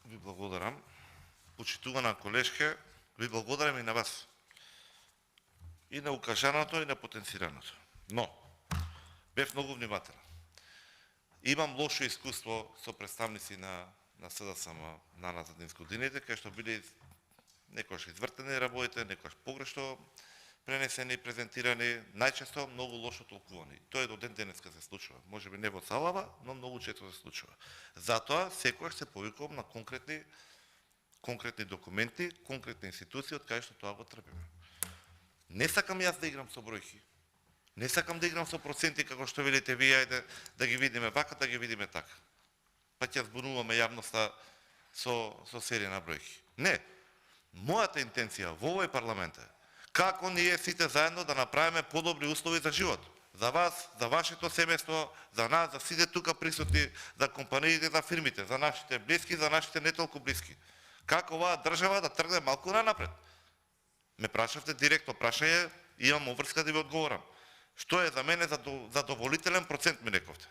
Ви благодарам. Почитувана колешке, ви благодарам и на вас. И на укажаното, и на потенцираното. Но, бев многу внимателен. Имам лошо искуство со представници на СДСМ назад низ годините, кај што биле некојаш извртени работите, некојаш погрешно пренесени, презентирани, најчесто многу лошо толкувани. Тоа до ден денеска се случува. Може би не во целава, но многу често се случува. Затоа секогаш се повикувам на конкретни документи, конкретни институции од кај што тоа го трпиме. Не сакам јас да играм со бројки. Не сакам да играм со проценти како што велите вие, ајде да ги видиме вака, да ги видиме така. Па ќе збунуваме јавноста со серија на бројки. Не. Мојата интенција во овој парламент е како ние сите заедно да направиме подобри услови за живот. За вас, за вашето семејство, за нас, за сите тука присутни, за компаниите, за фирмите, за нашите блиски, за нашите не толку блиски. Како оваа држава да тргне малку напред? Ме прашавте директно прашање, имам обврска да ви одговорам. Што е за мене задоволителен процент, ми рековте?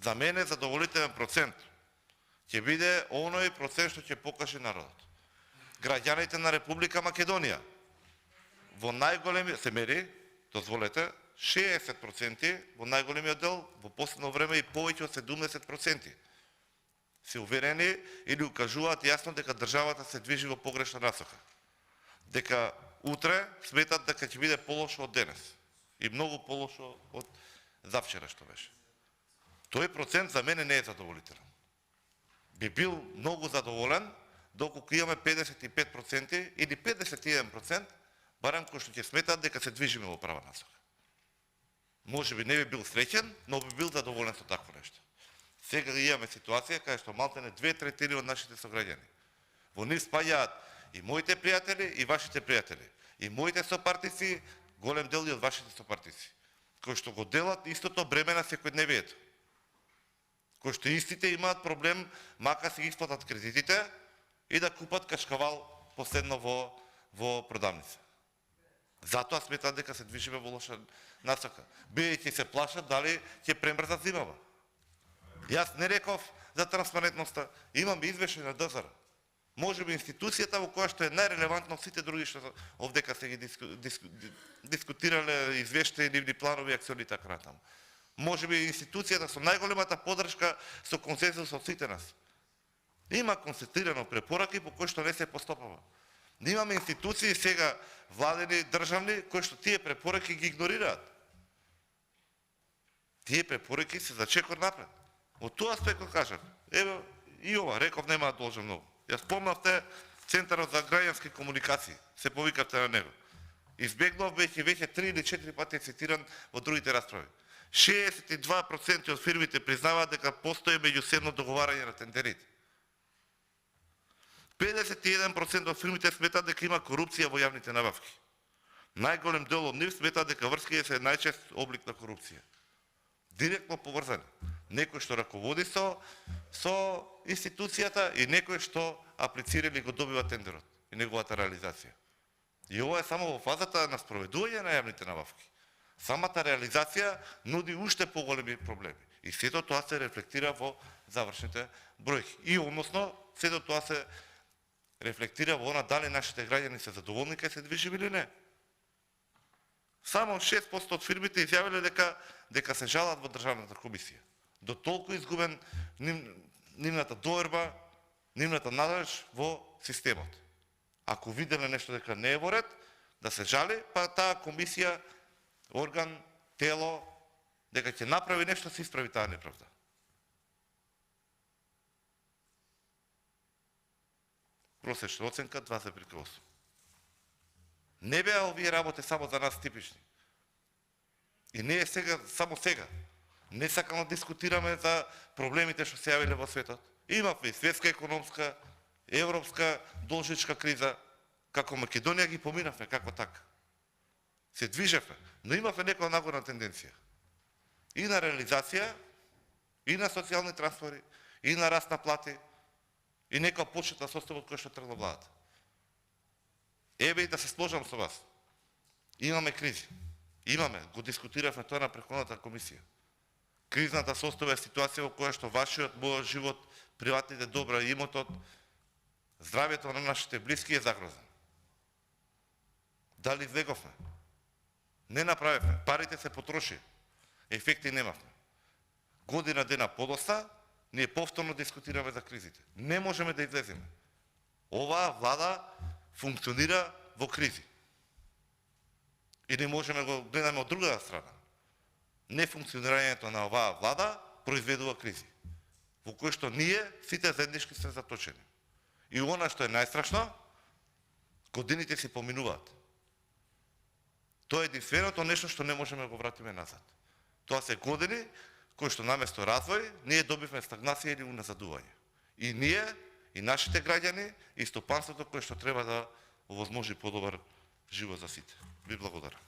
За мене задоволителен процент ќе биде оној процент што ќе покаже народот. Граѓаните на Република Македонија во најголеми, се мери, дозволете, 60% во најголемиот дел, во последно време и повеќе од 70%. Се уверени или укажуваат јасно дека државата се движи во погрешна насока. Дека утре сметат дека ќе биде полошо од денес. И многу полошо од завчера што беше. Тој процент за мене не е задоволителен. Би бил многу задоволен доколку имаме 55% или 51%, барем кој што ќе сметат дека се движиме во права насока. Може би не би бил среќен, но би бил задоволен со такво нешто. Сега имаме ситуација кај што малтене 2/3 од нашите сограѓани. Во нив спаѓаат и моите пријатели, и вашите пријатели. И моите сопартици, голем дел и од вашите сопартици. Кои што го делат истото бреме на секојдневието. Кои што истите имаат проблем, мака се ги исплатат кредитите и да купат кашкавал последно во продавница. Затоа сметат дека се движиме во лоша насока. Бидејќи се плашат дали ќе премрзат зимава. Јас не реков за транспарентноста, имам извештај на ДЗР. Може би институцијата во која што е најрелевантно сите други што овдека се ги дискутирале извештаи или планови акциони така натаму. Може би институцијата со најголемата поддршка со консензус од сите нас. Има констатирано препораки по кои што не се постапува. Имаме институции сега владени, државни, кои што тие препораки ги игнорираат. Тие препораки се за чекор напред. Од тоа аспект го кажав. Ево и ова, реков нема да должам многу. Ја спомнавте Центарот за граѓански комуникации, се повикавте на него. Избегнав веќе 3 или 4 пати цитиран во другите расправи. 62% од фирмите признаваат дека постои меѓусебно договарање на тендерите. 51% од фирмите сметат дека има корупција во јавните набавки. Најголем дел од нив сметат дека врските се најчест облик на корупција. Директно поврзани. Некој што раководи со институцијата и некој што аплицира или го добива тендерот и неговата реализација. И ова е само во фазата на спроведување на јавните набавки. Самата реализација нуди уште поголеми проблеми. И сето тоа се рефлектира во завршните бројки. И односно, сето тоа се рефлектира во она дали нашите граѓани се задоволни кај се движиме или не. Само 6% од фирмите изјавиле дека се жалат во државната комисија. До толку изгубен нивната доверба, нивната надлеж во системот. Ако виделе нешто дека не е во ред, да се жали, па таа комисија, орган, тело, дека ќе направи нешто, се исправи таа неправда. Просечна оценка 2,8. Не беа овие работи само за нас типични. И не е само сега. Не сакам да дискутираме за проблемите што се јавиле во светот. Имавме и светска економска, европска, должничка криза. Како Македонија ги поминавме, како така. Се движевме, но имавме некоја нагорна тенденција. И на реализација, и на социјални трансфери, и на раст на плати, и некоја почетна состава од која што тргна владата. Еве и да се сложам со вас. Имаме кризи. Имаме, го дискутиравме тоа на претходната комисија. Кризната состава е ситуација во која што вашиот, мојот живот, приватните добра, имотот, здравјето на нашите блиски е загрозено. Дали излеговме? Не направивме. Парите се потроши. Ефекти немавме. Година дена подоста, ние повторно дискутираме за кризите. Не можеме да излеземе. Оваа влада функционира во кризи. И не можеме го гледаме од другата страна. Нефункционирањето на оваа влада произведува кризи, во кои што ние сите заеднички сме заточени. И она што е најстрашно, годините си поминуваат. Тоа е единственото нешто што не можеме да го вратиме назад. Тоа се години кои што наместо развој, ние добивме стагнација или уназадување. И ние, и нашите граѓани, и стопанството кое што треба да овозможи подобар живот за сите. Ви благодарам.